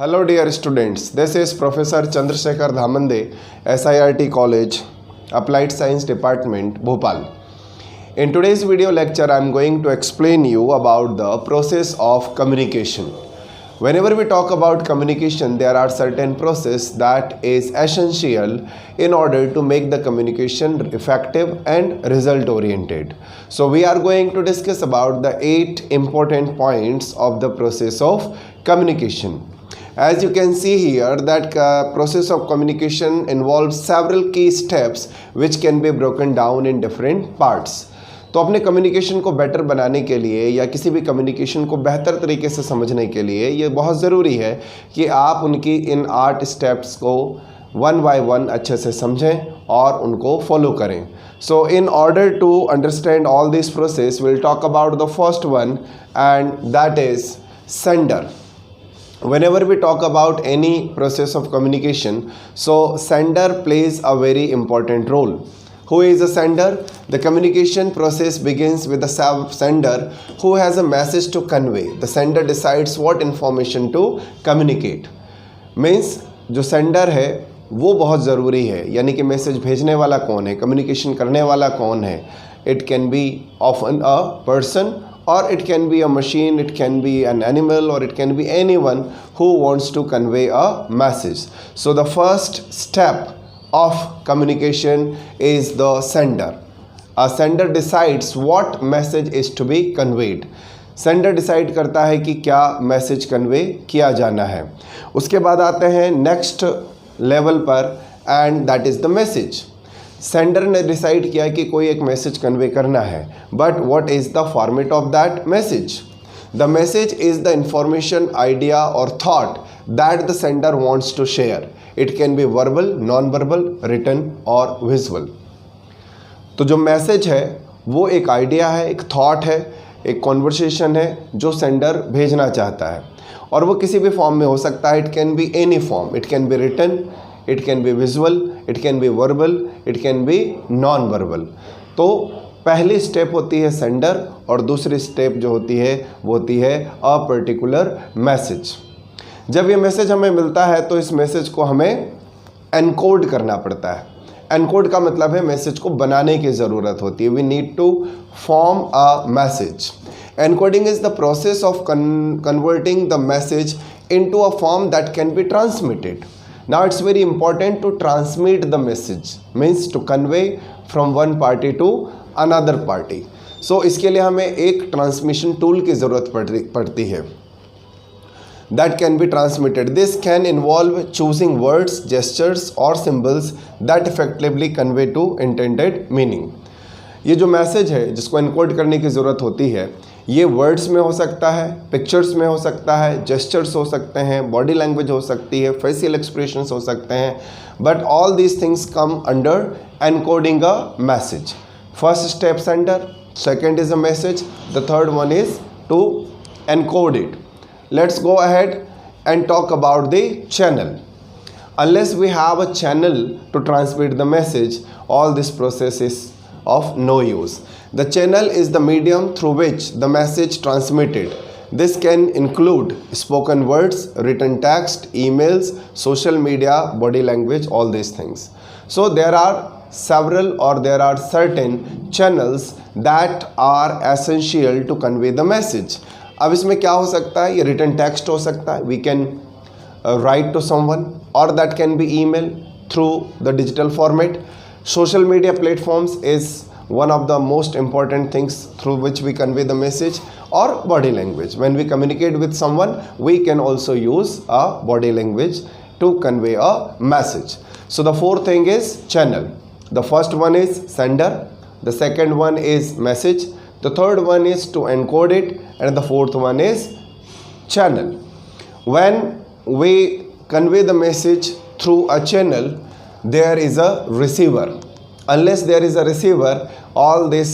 Hello dear students, this is Professor Chandrasekhar Dhamande, SIRT College, Applied Science Department, Bhopal. In today's video lecture, I am going to explain you about the process of communication. Whenever we talk about communication, there are certain process that is essential in order to make the communication effective and result oriented. So we are going to discuss about the 8 important points of the process of communication. As you can see here that process of communication involves several key steps which can be broken down in different parts. तो अपने communication को better बनाने के लिए या किसी भी communication को बेहतर तरीके से समझने के लिए ये बहुत ज़रूरी है कि आप उनकी इन 8 स्टेप्स को वन बाय वन अच्छे से समझें और उनको फॉलो करें. So in order to understand all this process will talk about the first one and that is sender. Whenever we talk about any process of communication, so sender plays a very important role. Who is a sender? The communication process begins with the sender who has a message to convey. The sender decides what information to communicate. Means जो sender है वो बहुत ज़रूरी है, यानी कि message भेजने वाला कौन है, कम्युनिकेशन करने वाला कौन है. It can be often a person, or it can be a machine, it can be an animal, or it can be anyone who wants to convey a message. So the first step of communication is the sender. A sender decides what message is to be conveyed. Sender decide करता है कि क्या message convey किया जाना है. उसके बाद आते हैं नेक्स्ट लेवल पर and that is the message. Sender ने डिसाइड किया कि कोई एक मैसेज कन्वे करना है, but what is the format of that message? The message is the information, idea और thought that the sender wants to share. It can be verbal, non verbal, written और visual. तो जो message है वो एक idea है, एक thought है, एक कॉन्वर्सेशन है जो सेंडर भेजना चाहता है, और वो किसी भी फॉर्म में हो सकता है. It can be any form. It can be written, it can be visual, it can be verbal, it can be non verbal. तो पहली स्टेप होती है सेंडर और दूसरी स्टेप जो होती है वो होती है अ पर्टिकुलर मैसेज. जब ये मैसेज हमें मिलता है तो इस मैसेज को हमें एनकोड करना पड़ता है. एनकोड का मतलब है मैसेज को बनाने की ज़रूरत होती है. We need to form a message. Encoding is the process of converting the message into a form that can be transmitted. Now it's very important to transmit the message, means to convey from one party to another party. So इसके लिए हमें एक transmission tool की ज़रूरत पड़ती है. That can be transmitted. This can involve choosing words, gestures or symbols that effectively convey to intended meaning. ये जो मैसेज है जिसको एनकोड करने की ज़रूरत होती है, ये वर्ड्स में हो सकता है, पिक्चर्स में हो सकता है, जेस्चर्स हो सकते हैं, बॉडी लैंग्वेज हो सकती है, फेशियल एक्सप्रेशंस हो सकते हैं, but all these things come under encoding a message. First step sender, second is a message, the third one is to encode it. Let's go ahead and talk about the channel. Unless we have a channel to transmit the message, all this process is of no use. The channel is the medium through which the message transmitted. This can include spoken words, written text, emails, social media, body language, all these things. So there are several or there are certain channels that are essential to convey the message. अब इसमें क्या हो सकता है? ये written text हो सकता है. We can write to someone, or that can be email through the digital format. Social media platforms is one of the most important things through which we convey the message, or body language. When we communicate with someone, we can also use a body language to convey a message. So the fourth thing is channel. The first one is sender, the second one is message, the third one is to encode it, and the fourth one is channel. When we convey the message through a channel, there is a receiver. Unless there is a receiver, all this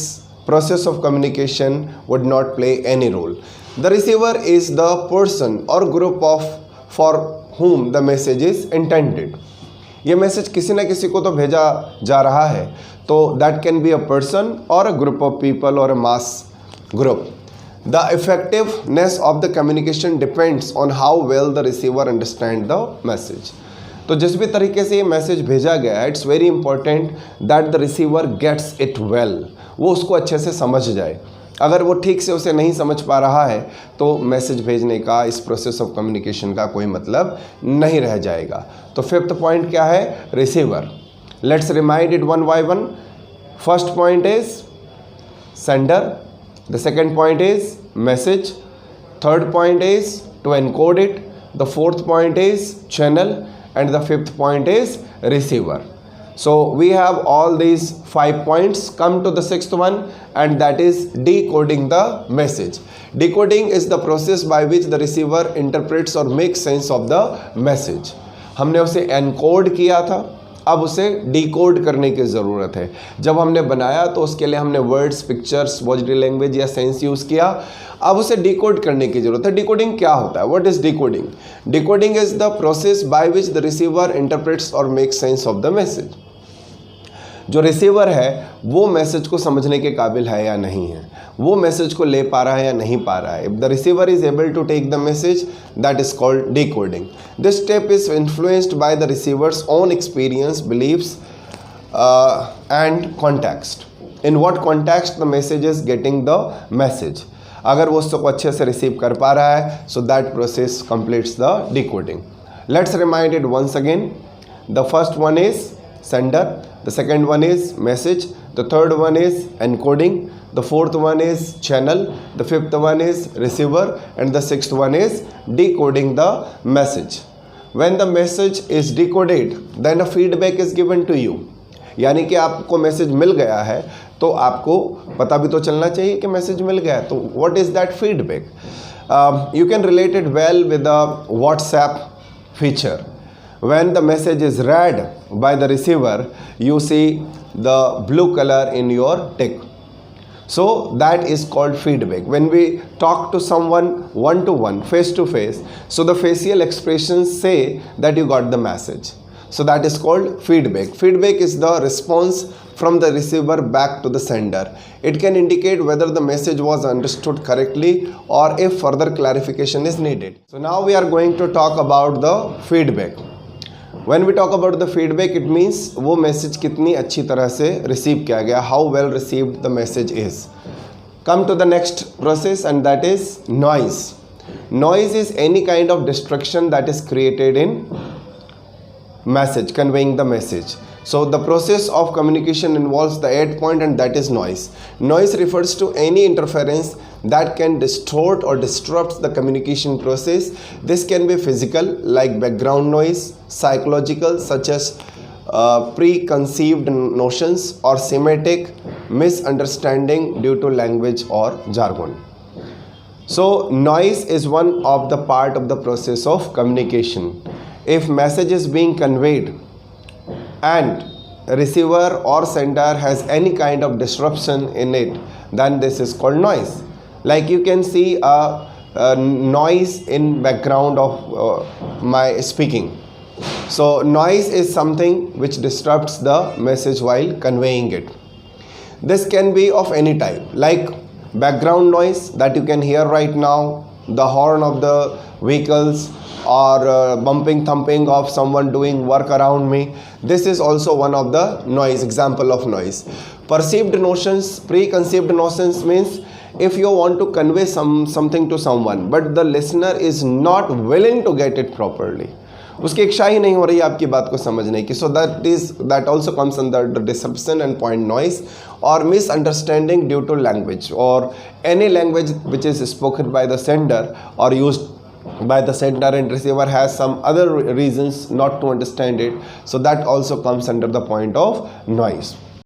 process of communication would not play any role. The receiver is the person or group of for whom the message is intended. ये message किसी न किसी को तो भेजा जा रहा है, तो that can be a person or a group of people or a mass group. The effectiveness of the communication depends on how well the receiver understand the message. तो जिस भी तरीके से ये मैसेज भेजा गया है, it's very important that the receiver gets it well, वो उसको अच्छे से समझ जाए. अगर वो ठीक से उसे नहीं समझ पा रहा है तो मैसेज भेजने का, इस प्रोसेस ऑफ कम्युनिकेशन का कोई मतलब नहीं रह जाएगा. तो फिफ्थ पॉइंट क्या है? Receiver. Let's remind it one by one. First point is sender, the second point is message, third point is to encode it, the fourth point is channel, and the fifth point is receiver. So we have all these 5 points. Come to the sixth one, and that is decoding the message. Decoding is the process by which the receiver interprets or makes sense of the message. हमने उसे encode किया था, अब उसे decode करने की ज़रूरत है. जब हमने बनाया तो उसके लिए हमने वर्ड्स, पिक्चर्स, बॉडी लैंग्वेज या सेंस यूज़ किया. अब उसे डिकोड करने की ज़रूरत है. डिकोडिंग क्या होता है? What is decoding? Decoding is the process by which the receiver interprets और makes sense of the message. जो रिसीवर है वो मैसेज को समझने के काबिल है या नहीं है, वो मैसेज को ले पा रहा है या नहीं पा रहा है. If the receiver is able to take the message, that is called decoding. This step is influenced by the receiver's own experience, beliefs and context. In what context the message is getting the message. अगर वो उसको अच्छे से receive कर पा रहा है, so that process completes the decoding. Let's remind it once again. The first one is sender, the second one is message, the third one is encoding, the fourth one is channel, the fifth one is receiver, and the sixth one is decoding the message. When the message is decoded, then a feedback is given to you. यानी कि आपको message मिल गया है तो आपको पता भी तो चलना चाहिए कि मैसेज मिल गया है. तो what is that feedback? You can relate it well with the WhatsApp feature. When the message is read by the receiver, you see the blue color in your tick. So that is called feedback. When we talk to someone one to one, face to face, so the facial expressions say that you got the message. So that is called feedback. Feedback is the response from the receiver back to the sender. It can indicate whether the message was understood correctly or if further clarification is needed. So now we are going to talk about the feedback. When we talk about the feedback, it means वो message कितनी अच्छी तरह से receive किया गया, how well received the message is. Come to the next process, and that is noise. Noise is any kind of distraction that is created in message, conveying the message. So the process of communication involves the 8th point, and that is noise. Noise refers to any interference that can distort or disrupt the communication process. This can be physical, like background noise, psychological, such as preconceived notions, or semantic misunderstanding due to language or jargon. So noise is one of the part of the process of communication. If message is being conveyed and receiver or sender has any kind of disruption in it, then this is called noise. Like you can see a noise in background of my speaking. So noise is something which disrupts the message while conveying it. This can be of any type, like background noise that you can hear right now, the horn of the vehicles, or bumping, thumping of someone doing work around me. This is also one of the noise, example of noise. Perceived notions, preconceived notions means if you want to convey something to someone but the listener is not willing to get it properly, उसकी इच्छा ही नहीं हो रही है आपकी बात को समझने की, so that also comes under the disruption and point noise, or misunderstanding due to language, or any language which is spoken by the sender or used by the sender and receiver has some other reasons not to understand it, so that also comes under the point of noise.